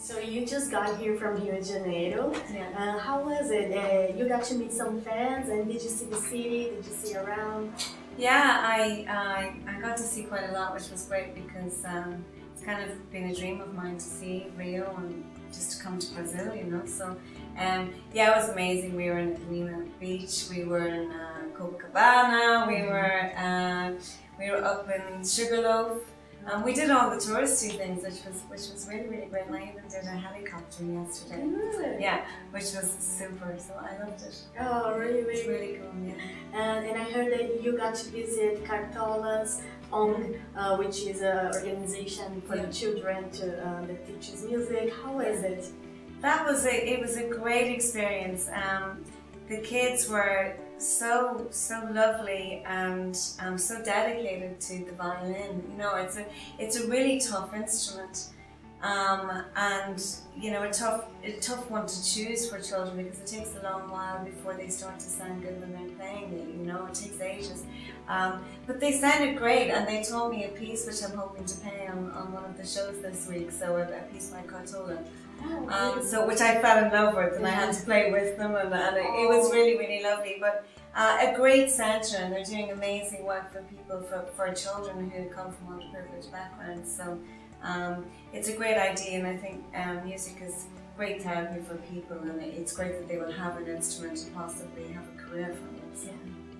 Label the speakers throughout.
Speaker 1: So you just got here from Rio de Janeiro.
Speaker 2: Yeah.
Speaker 1: How was it? You got to meet some fans, and did you see the city? Did you see around?
Speaker 2: Yeah, I got to see quite a lot, which was great because it's kind of been a dream of mine to see Rio and just to come to Brazil, you know. So yeah, it was amazing. We were in Lima Beach, we were in Copacabana, we were up in Sugarloaf. We did all the touristy things, which was really, really great. And I even did a helicopter yesterday.
Speaker 1: Really?
Speaker 2: Yeah, which was super. So I loved it.
Speaker 1: Oh, really?
Speaker 2: It was really cool. Yeah.
Speaker 1: And I heard that you got to visit Cartola's ONG, which is an organization for the children that teaches music. How is it?
Speaker 2: It was a great experience. The kids were so lovely and so dedicated to the violin. You know, it's a really tough instrument, and you know, a tough one to choose for children because it takes a long while before they start to sound good when they're playing it. You know, it takes ages. But they sounded great, and they taught me a piece which I'm hoping to play on one of the shows this week. So a piece by Cartola. So which I fell in love with, and I had to play with them, and it was really, really lovely. But a great centre, and they're doing amazing work for people, for children who come from underprivileged backgrounds. So it's a great idea, and I think music is great therapy for people, and it's great that they will have an instrument and possibly have a career from it. So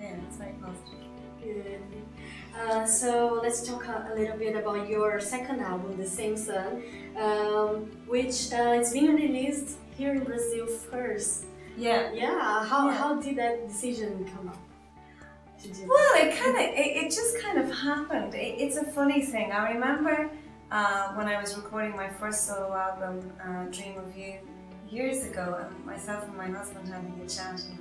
Speaker 2: yeah, it's very positive.
Speaker 1: Good. So let's talk a little bit about your second album, The Same Sun, which it's being released here in Brazil first.
Speaker 2: Yeah.
Speaker 1: Yeah. How did that decision come up?
Speaker 2: Well, it just kind of happened. It's a funny thing. I remember when I was recording my first solo album, Dream of You, years ago, and myself and my husband having a chat. And,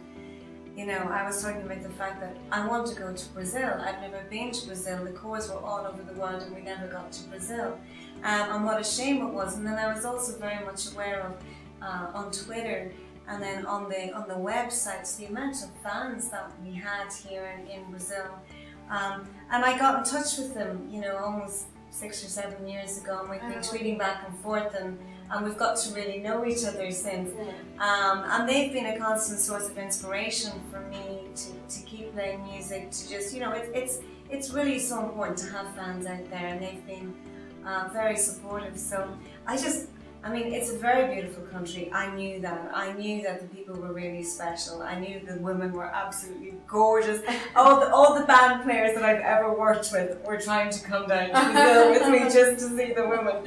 Speaker 2: you know, I was talking about the fact that I want to go to Brazil. I've never been to Brazil. The Corrs were all over the world and we never got to Brazil. And what a shame it was. And then I was also very much aware of on Twitter and then on the websites the amount of fans that we had here in Brazil. And I got in touch with them, you know, almost 6 or 7 years ago, and we've been tweeting back and forth, and we've got to really know each other since. And they've been a constant source of inspiration for me to keep playing music, to just, you know, it's really so important to have fans out there, and they've been very supportive. So I mean, it's a very beautiful country. I knew that the people were really special. I knew the women were absolutely gorgeous. All the band players that I've ever worked with were trying to come down to Brazil with me just to see the women.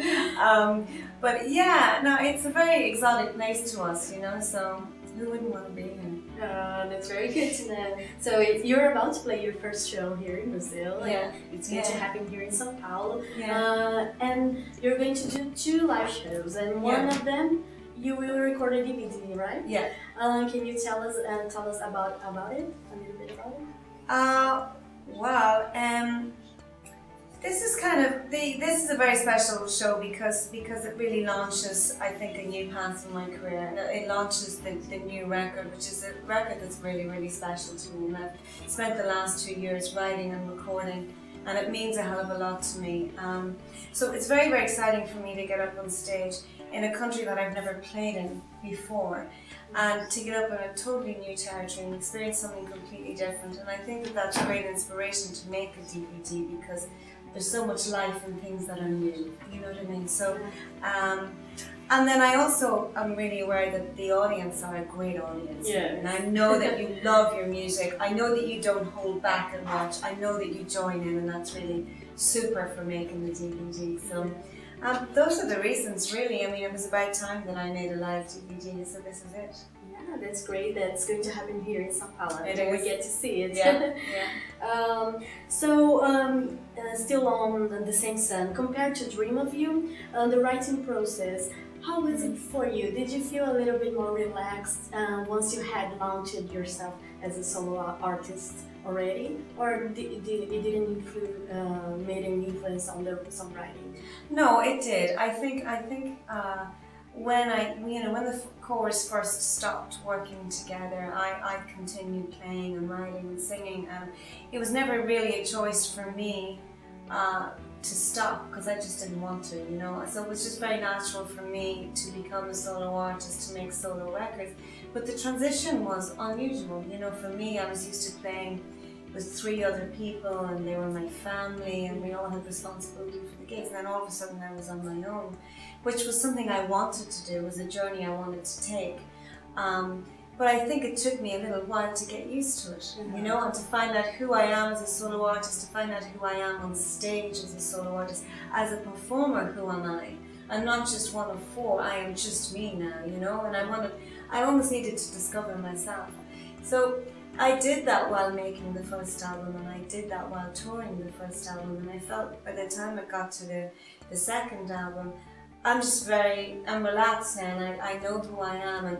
Speaker 2: But yeah, no, it's a very exotic place to us, you know, so who wouldn't want to be here?
Speaker 1: That's very good to know. So you're about to play your first show here in Brazil.
Speaker 2: Yeah.
Speaker 1: It's going to happen here in São Paulo.
Speaker 2: Yeah.
Speaker 1: And you're going to do 2 live shows, and one of them you will record a DVD, right?
Speaker 2: Yeah.
Speaker 1: Can you tell us about it? A little bit about it?
Speaker 2: Well, this is a very special show because it really launches, I think, a new path in my career. It launches the new record, which is a record that's really, really special to me. And I've spent the last 2 years writing and recording, and it means a hell of a lot to me. So it's very, very exciting for me to get up on stage in a country that I've never played in before, and to get up in a totally new territory and experience something completely different. And I think that that's a great inspiration to make a DVD, because there's so much life in things that are new, you know what I mean? So, and then I also am really aware that the audience are a great audience.
Speaker 1: Yeah.
Speaker 2: And I know that you love your music. I know that you don't hold back and watch. I know that you join in, and that's really super for making the DVD. So, those are the reasons, really. I mean, it was about time that I made a live DVD, so this is it.
Speaker 1: Yeah, that's great. That's going to happen here in São Paulo.
Speaker 2: It is.
Speaker 1: We get to see it.
Speaker 2: Yeah.
Speaker 1: Still on The Same Sun, compared to Dream of You, the writing process, how was it for you? Did you feel a little bit more relaxed once you had launched yourself as a solo artist already, or it didn't made any influence on the songwriting?
Speaker 2: No, it did. I think when the Corrs first stopped working together, I continued playing and writing and singing, and it was never really a choice for me to stop because I just didn't want to, you know. So it was just very natural for me to become a solo artist, to make solo records. But the transition was unusual, you know. For me, I was used to playing with 3 other people, and they were my family, and we all had responsibility for the gigs. And then all of a sudden I was on my own, which was something I wanted to do, was a journey I wanted to take. But I think it took me a little while to get used to it, you know, and to find out who I am as a solo artist, to find out who I am on stage as a solo artist, as a performer, who am I? I'm not just one of 4, I am just me now, you know, and I almost needed to discover myself. So I did that while making the first album, and I did that while touring the first album, and I felt by the time it got to the second album, I'm relaxed now, and I know who I am, and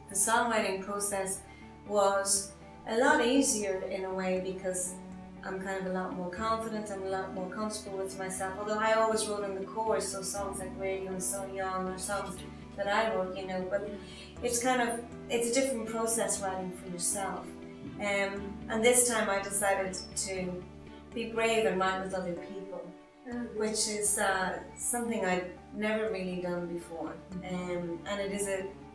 Speaker 2: the songwriting process was a lot easier in a way because I'm kind of a lot more confident, I'm a lot more comfortable with myself, although I always wrote in the chorus, so songs like Radio and So Young or songs that I wrote, you know, but it's a different process writing for yourself. And this time I decided to be brave and write with other people, which is something I've never really done before, and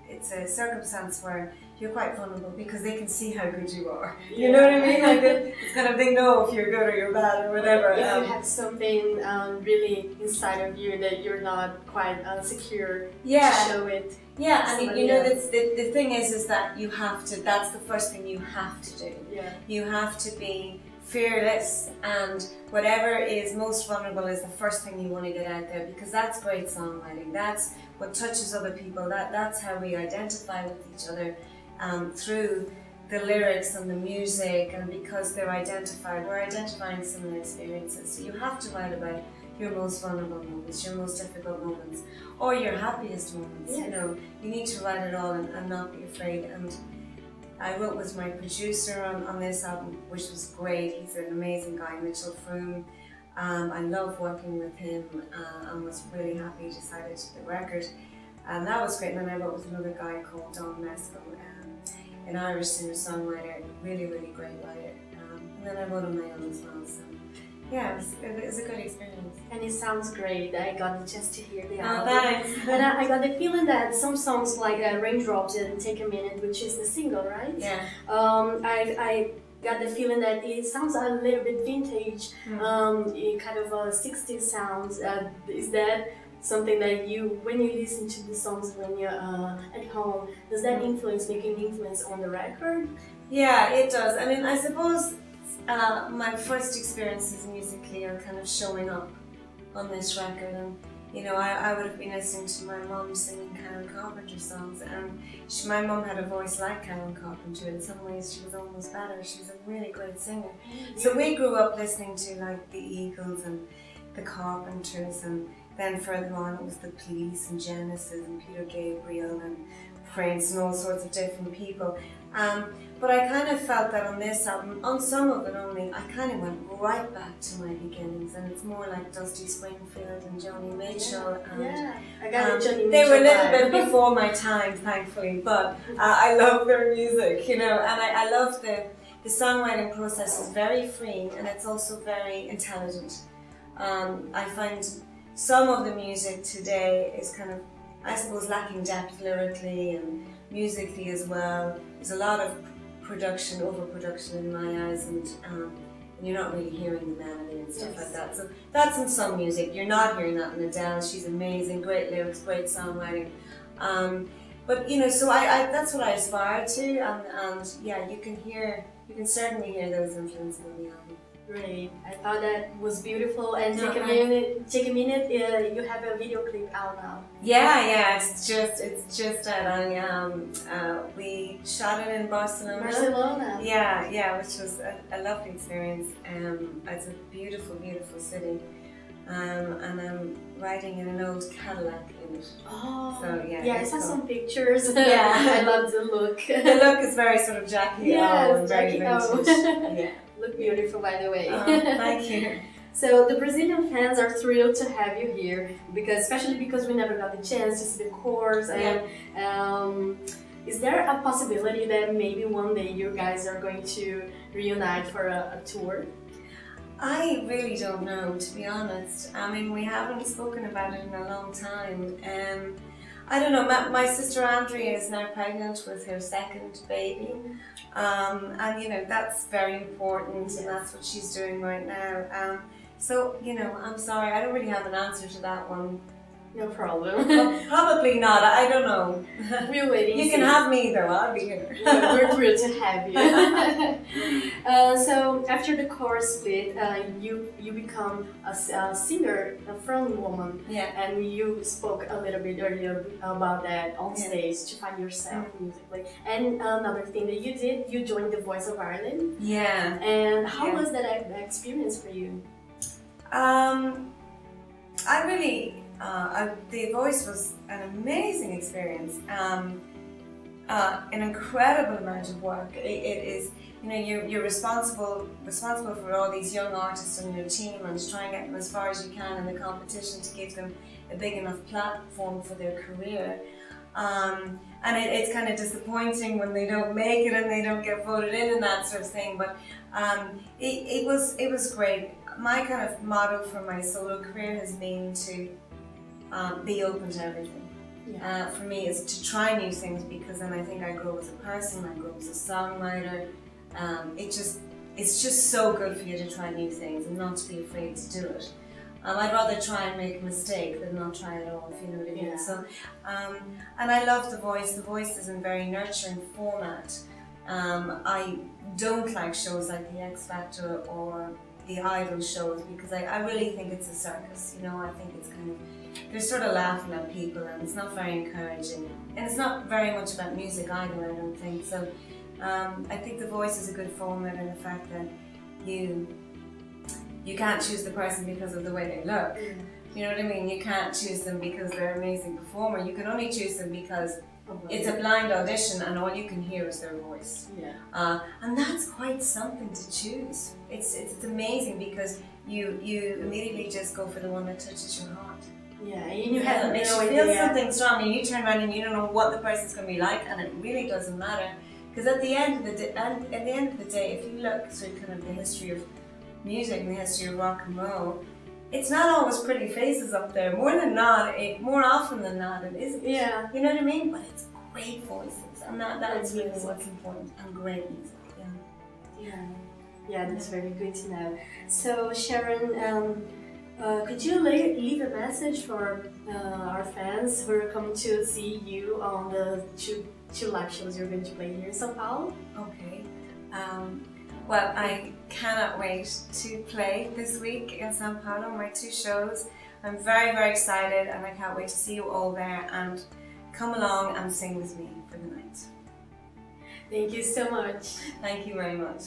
Speaker 2: it's a circumstance where you're quite vulnerable because they can see how good you are. You know what I mean? Like it's kind of, they know if you're good or you're bad or whatever.
Speaker 1: If you have something really inside of you that you're not quite secure to show it.
Speaker 2: Yeah, I mean, you know, the thing is that you have to, that's the first thing you have to do.
Speaker 1: Yeah.
Speaker 2: You have to be fearless, and whatever is most vulnerable is the first thing you want to get out there, because that's great songwriting. That's what touches other people. That's how we identify with each other, through the lyrics and the music, and because they're identified, we're identifying similar experiences. So you have to write about your most vulnerable moments, your most difficult moments, or your happiest moments.
Speaker 1: Yes.
Speaker 2: You know, you need to write it all and not be afraid. And I wrote with my producer on this album, which was great. He's an amazing guy, Mitchell Froome. I love working with him, and was really happy he decided to do the record. And that was great. And then I wrote with another guy called Don Mesco, an Irish singer-songwriter, really, really great writer. And then I wrote on my own as well. So yeah, it was a good experience.
Speaker 1: And it sounds great. I got the chance to hear the
Speaker 2: album.
Speaker 1: Thanks. And I got the feeling that some songs like Raindrops and Take a Minute, which is the single, right?
Speaker 2: Yeah.
Speaker 1: I got the feeling that it sounds a little bit vintage, kind of 60s sounds. Is that something that you, when you listen to the songs when you're at home, does that make an influence on the record?
Speaker 2: Yeah, it does. I mean, I suppose my first experiences musically are kind of showing up on this record, and you know, I would have been listening to my mum singing Karen Carpenter songs, and my mum had a voice like Karen Carpenter. In some ways she was almost better. She was a really great singer. So we grew up listening to like the Eagles and the Carpenters, and then further on it was the Police and Genesis and Peter Gabriel and Prince and all sorts of different people. But I kind of felt that on this album, on some of it only, I kind of went right back to my beginnings, and it's more like Dusty Springfield and Joni Mitchell.
Speaker 1: Yeah, I got a Joni Mitchell.
Speaker 2: They were a little bit before my time, thankfully, but I love their music, you know, and I love the songwriting process is very freeing, and it's also very intelligent. I find some of the music today is kind of, I suppose, lacking depth lyrically and musically as well. There's a lot of production, overproduction in my eyes, and you're not really hearing the melody and stuff like that. So that's in some music. You're not hearing that in Adele. She's amazing, great lyrics, great songwriting. But you know, so I that's what I aspire to, and yeah, you can certainly hear those influences on the album.
Speaker 1: Great. I thought that was beautiful. And take a minute. You have a video clip out now.
Speaker 2: Yeah. It's just out. We shot it in Barcelona. Yeah, which was a lovely experience. It's a beautiful, beautiful city. And I'm riding in an old Cadillac in it. Oh. So yeah. I saw some pictures.
Speaker 1: Yeah. I love the look.
Speaker 2: The look is very sort of Jackie O and very vintage. Yeah.
Speaker 1: Look beautiful, by the way.
Speaker 2: Thank you.
Speaker 1: So the Brazilian fans are thrilled to have you here, especially because we never got the chance to see the Corrs. And is there a possibility that maybe one day you guys are going to reunite for a tour?
Speaker 2: I really don't know, to be honest. I mean, we haven't spoken about it in a long time. I don't know, my sister Andrea is now pregnant with her second baby. And you know, that's very important, and that's what she's doing right now. So, you know, I'm sorry, I don't really have an answer to that one.
Speaker 1: No problem.
Speaker 2: Well, probably not, I don't know.
Speaker 1: We're waiting.
Speaker 2: You can have me though, I'll be here.
Speaker 1: We're thrilled to have you. So after the Corr split, you become a singer, a front woman.
Speaker 2: Yeah.
Speaker 1: And you spoke a little bit earlier about that on stage to find yourself musically. And another thing that you did, you joined the Voice of Ireland.
Speaker 2: Yeah.
Speaker 1: And how was that experience for you?
Speaker 2: I really, The Voice was an amazing experience. An incredible amount of work. It is, you know, you're responsible for all these young artists on your team, and to try and get them as far as you can in the competition to give them a big enough platform for their career. And it's kind of disappointing when they don't make it and they don't get voted in and that sort of thing. But it was great. My kind of motto for my solo career has been to be open to everything. Yeah. For me, is to try new things, because then I think I grow as a person, I grow as a songwriter. It's just so good for you to try new things and not to be afraid to do it. I'd rather try and make a mistake than not try at all, if you know what I mean. Yeah. So, and I love The Voice. The Voice is a very nurturing format. I don't like shows like The X Factor or the Idol shows, because I really think it's a circus. You know, I think it's kind of, they're sort of laughing at people, and it's not very encouraging. And it's not very much about music either, I don't think. So I think The Voice is a good format in the fact that you can't choose the person because of the way they look. You know what I mean? You can't choose them because they're an amazing performer. You can only choose them because it's a blind audition and all you can hear is their voice. Yeah. And that's quite something to choose. It's amazing, because you immediately just go for the one that touches your heart. Yeah, and you have no idea. You feel something strong, and you turn around and you don't know what the person's going to be like, and it really doesn't matter. Because at the end of the day, if you look through kind of the history of music and the history of rock and roll, it's not always pretty faces up there. More often than not, it isn't. Yeah. You know what I mean? But it's great voices, and that's really what's important. And great music. Yeah.
Speaker 1: Yeah, that's very good to know. So Sharon, could you leave a message for our fans who are coming to see you on the two live shows you're going to play here in São Paulo?
Speaker 2: Okay. Well, I cannot wait to play this week in São Paulo, my 2 shows. I'm very, very excited, and I can't wait to see you all there, and come along and sing with me for the night.
Speaker 1: Thank you so much.
Speaker 2: Thank you very much.